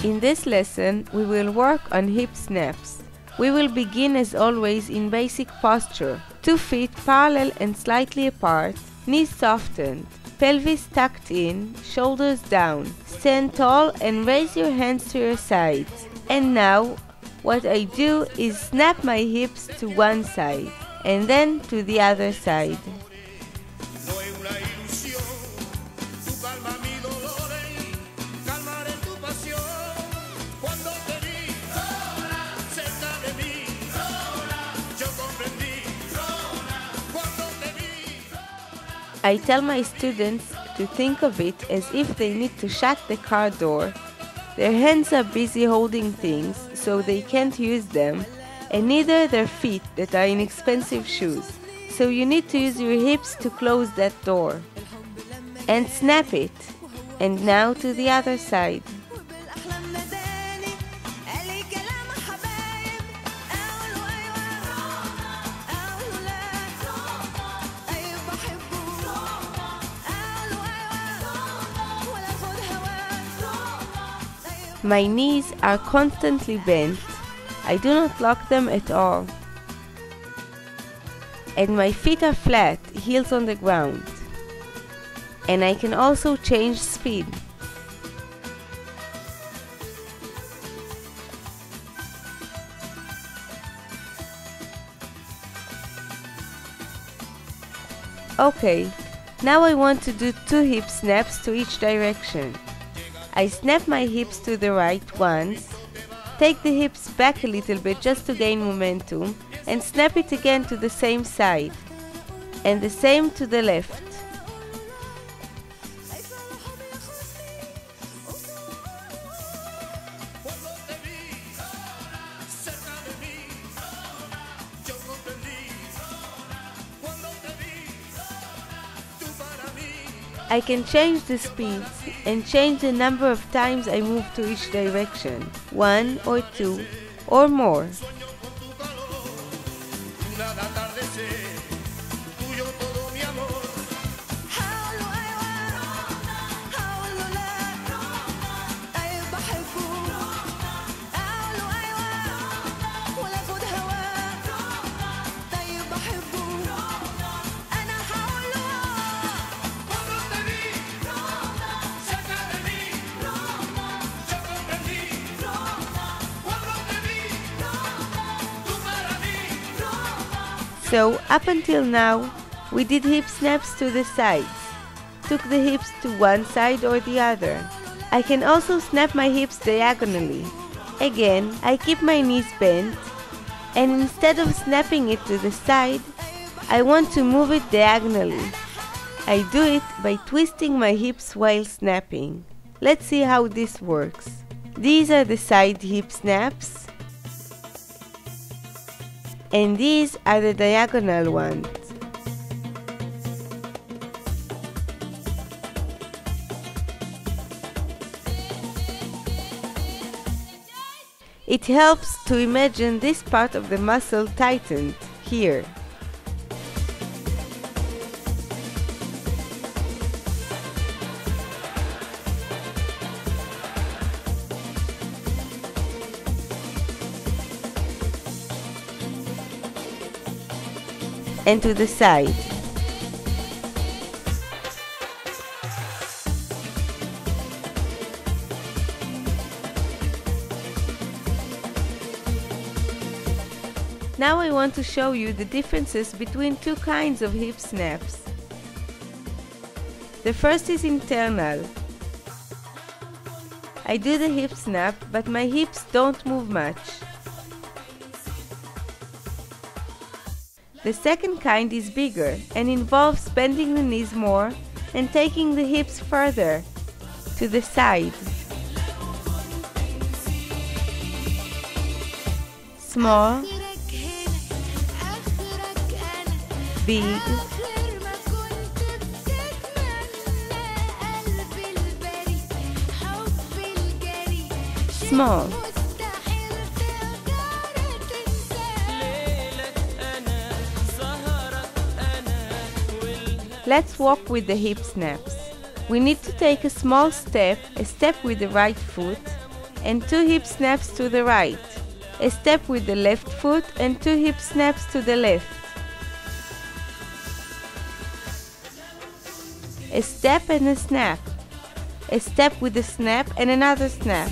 In this lesson, we will work on hip snaps. We will begin as always in basic posture. 2 feet parallel and slightly apart, knees softened, pelvis tucked in, shoulders down. Stand tall and raise your hands to your sides. And now, what I do is snap my hips to one side and then to the other side. I tell my students to think of it as if they need to shut the car door. Their hands are busy holding things, so they can't use them, and neither their feet that are in expensive shoes. So you need to use your hips to close that door. And snap it. And now to the other side. My knees are constantly bent. I do not lock them at all. And my feet are flat, heels on the ground. And I can also change speed. Okay, now I want to do 2 hip snaps to each direction. I snap my hips to the right once, take the hips back a little bit just to gain momentum, and snap it again to the same side, and the same to the left. I can change the speeds and change the number of times I move to each direction, 1 or 2 or more. So, up until now, we did hip snaps to the sides, took the hips to one side or the other. I can also snap my hips diagonally. Again, I keep my knees bent, and instead of snapping it to the side, I want to move it diagonally. I do it by twisting my hips while snapping. Let's see how this works. These are the side hip snaps. And these are the diagonal ones. It helps to imagine this part of the muscle tightened here. And to the side. Now I want to show you the differences between 2 kinds of hip snaps. The first is internal. I do the hip snap, but my hips don't move much. The second kind is bigger and involves bending the knees more and taking the hips further to the side. Small, big, small. Let's walk with the hip snaps. We need to take a small step, a step with the right foot, and 2 hip snaps to the right. A step with the left foot and 2 hip snaps to the left. A step and a snap. A step with a snap and another snap.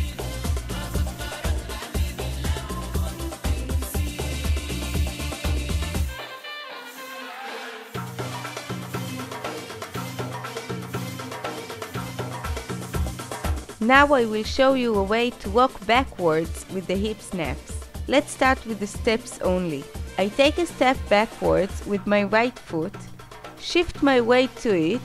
Now I will show you a way to walk backwards with the hip snaps. Let's start with the steps only. I take a step backwards with my right foot, shift my weight to it,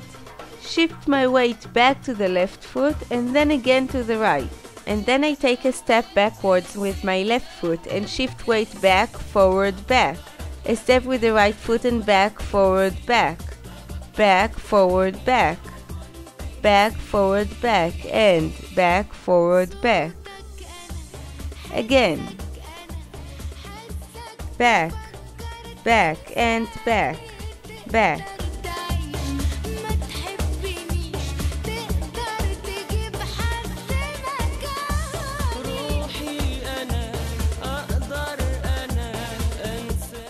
shift my weight back to the left foot and then again to the right. And then I take a step backwards with my left foot and shift weight back, forward, back. A step with the right foot and back, forward, back. Back, forward, back. Back, forward, back, and back, forward, back. Again. Back, back, and back, back.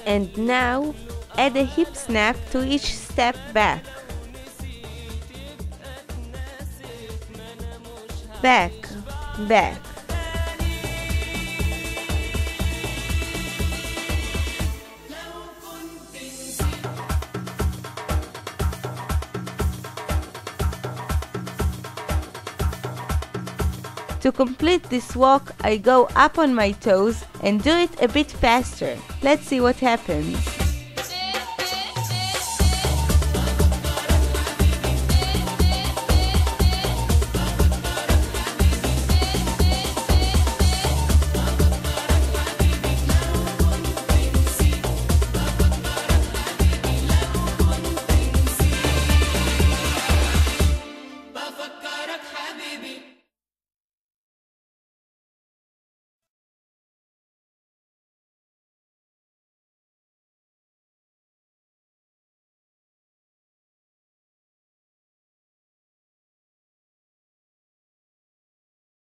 And now, add a hip snap to each step back. Back, back. To complete this walk, I go up on my toes and do it a bit faster. Let's see what happens.